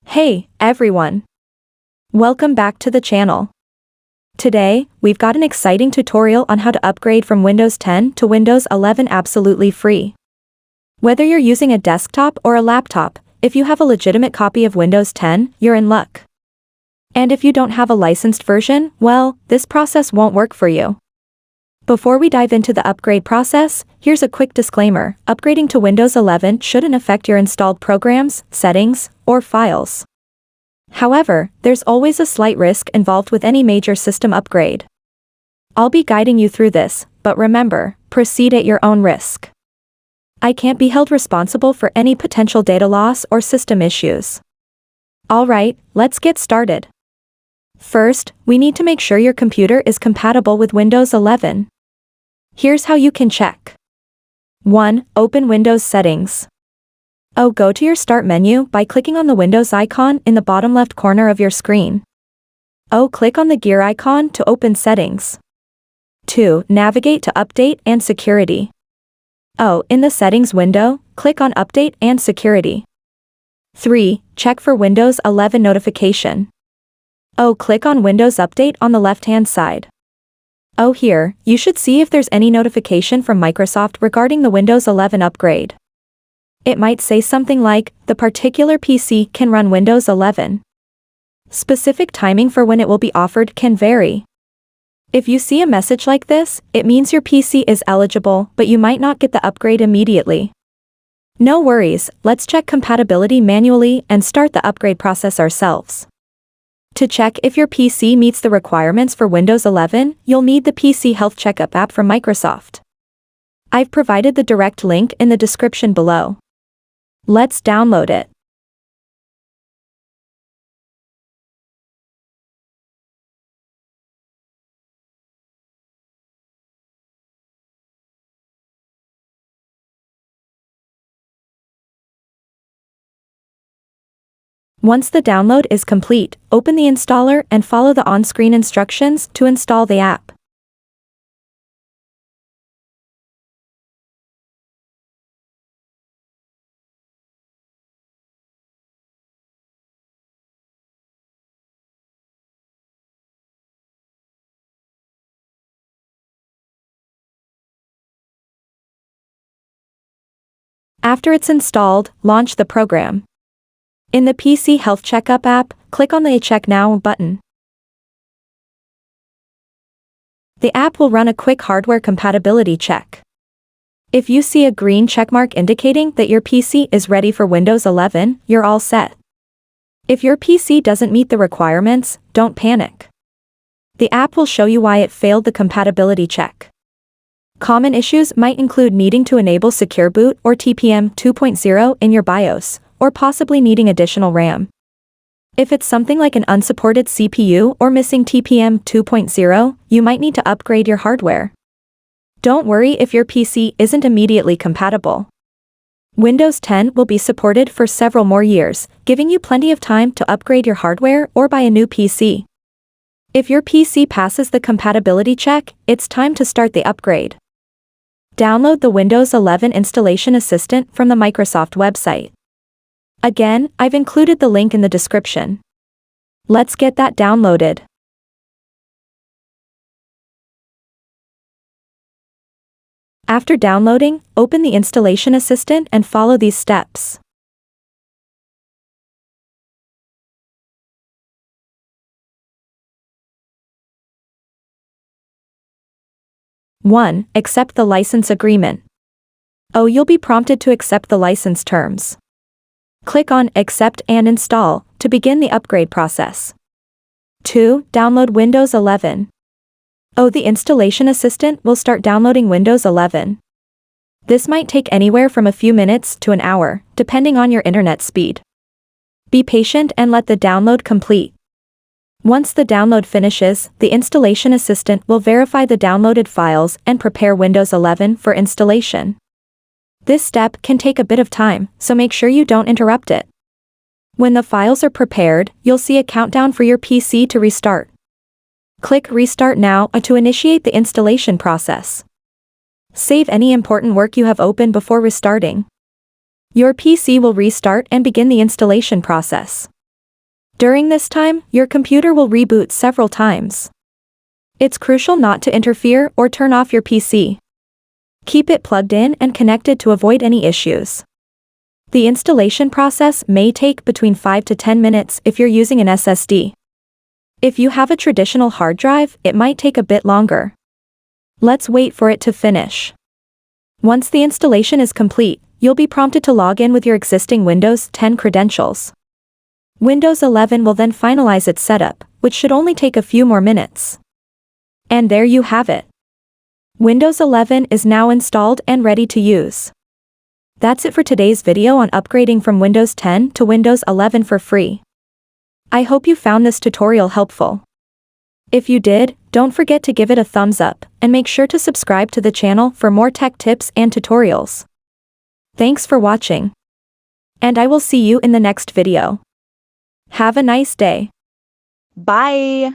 Hey, everyone. Welcome back to the channel. Today, we've got an exciting tutorial on how to upgrade from Windows 10 to Windows 11 absolutely free. Whether you're using a desktop or a laptop, if you have a legitimate copy of Windows 10, you're in luck. And if you don't have a licensed version, well, this process won't work for you. Before we dive into the upgrade process, here's a quick disclaimer: upgrading to Windows 11 shouldn't affect your installed programs, settings, or files. However, there's always a slight risk involved with any major system upgrade. I'll be guiding you through this, but remember, proceed at your own risk. I can't be held responsible for any potential data loss or system issues. Alright, let's get started. First, we need to make sure your computer is compatible with Windows 11. Here's how you can check. 1. Open Windows Settings. Go to your Start menu by clicking on the Windows icon in the bottom left corner of your screen. Click on the gear icon to open Settings. 2. Navigate to Update and Security. In the Settings window, click on Update and Security. 3. Check for Windows 11 notification. Click on Windows Update on the left-hand side. Here, you should see if there's any notification from Microsoft regarding the Windows 11 upgrade. It might say something like, the particular PC can run Windows 11. Specific timing for when it will be offered can vary. If you see a message like this, it means your PC is eligible, but you might not get the upgrade immediately. No worries, let's check compatibility manually and start the upgrade process ourselves. To check if your PC meets the requirements for Windows 11, you'll need the PC Health Checkup app from Microsoft. I've provided the direct link in the description below. Let's download it. Once the download is complete, open the installer and follow the on-screen instructions to install the app. After it's installed, launch the program. In the PC Health Checkup app, click on the Check Now button. The app will run a quick hardware compatibility check. If you see a green checkmark indicating that your PC is ready for Windows 11, you're all set. If your PC doesn't meet the requirements, don't panic. The app will show you why it failed the compatibility check. Common issues might include needing to enable Secure Boot or TPM 2.0 in your BIOS, or possibly needing additional RAM. If it's something like an unsupported CPU or missing TPM 2.0, you might need to upgrade your hardware. Don't worry if your PC isn't immediately compatible. Windows 10 will be supported for several more years, giving you plenty of time to upgrade your hardware or buy a new PC. If your PC passes the compatibility check, it's time to start the upgrade. Download the Windows 11 Installation Assistant from the Microsoft website. Again, I've included the link in the description. Let's get that downloaded. After downloading, open the Installation Assistant and follow these steps. (1) Accept the license agreement. You'll be prompted to accept the license terms. Click on Accept and Install to begin the upgrade process. 2. Download Windows 11. The Installation Assistant will start downloading Windows 11. This might take anywhere from a few minutes to an hour, depending on your internet speed. Be patient and let the download complete. Once the download finishes, the Installation Assistant will verify the downloaded files and prepare Windows 11 for installation. This step can take a bit of time, so make sure you don't interrupt it. When the files are prepared, you'll see a countdown for your PC to restart. Click Restart Now to initiate the installation process. Save any important work you have open before restarting. Your PC will restart and begin the installation process. During this time, your computer will reboot several times. It's crucial not to interfere or turn off your PC. Keep it plugged in and connected to avoid any issues. The installation process may take between 5 to 10 minutes if you're using an SSD. If you have a traditional hard drive, it might take a bit longer. Let's wait for it to finish. Once the installation is complete, you'll be prompted to log in with your existing Windows 10 credentials. Windows 11 will then finalize its setup, which should only take a few more minutes. And there you have it. Windows 11 is now installed and ready to use. That's it for today's video on upgrading from Windows 10 to Windows 11 for free. I hope you found this tutorial helpful. If you did, don't forget to give it a thumbs up, and make sure to subscribe to the channel for more tech tips and tutorials. Thanks for watching. And I will see you in the next video. Have a nice day. Bye.